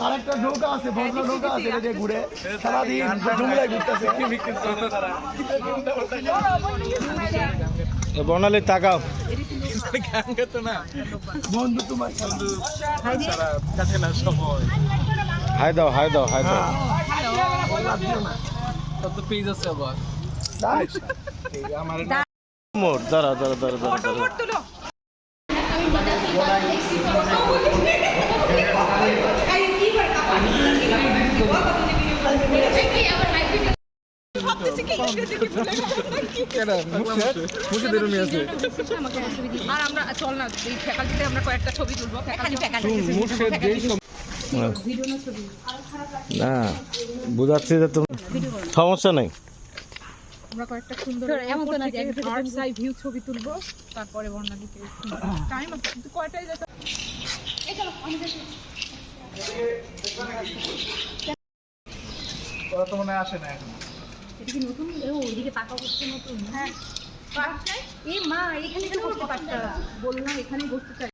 আরেকটা নৌকা আছে, বড় নৌকা আছে, এটা ঘুরে সারাদিন জঙ্গলে ঘুরতেছে। বর্ণালী তাকাও বন্ধু তোমার হাই দাও হাই দাও হাই দাও। কত পেজ আছে আবার মোর দাঁড়া দাঁড়া দাঁড়া দাঁড়া দাঁড়া। আর আমরা চল না এই ফ্যাকাল্টিতে আমরা কয়েকটা ছবি তুলবো। না বুঝাচ্ছি যে তুমি সমস্যা নেই। আমরা কয়েকটা সুন্দর আর্টস আই ভিউ ছবি তুলবো, তারপরে বর্ণালীকে টাইম আছে কিন্তু কয়টাই যেতে ওরা তো মনে হয় আসে না এখন। এটা কি নতুন? ওইদিকে পাকা করছে নতুন। হ্যাঁ এই মা এখানে কেন বসতে পারছে? বললাম এখানেই বসতে চাই।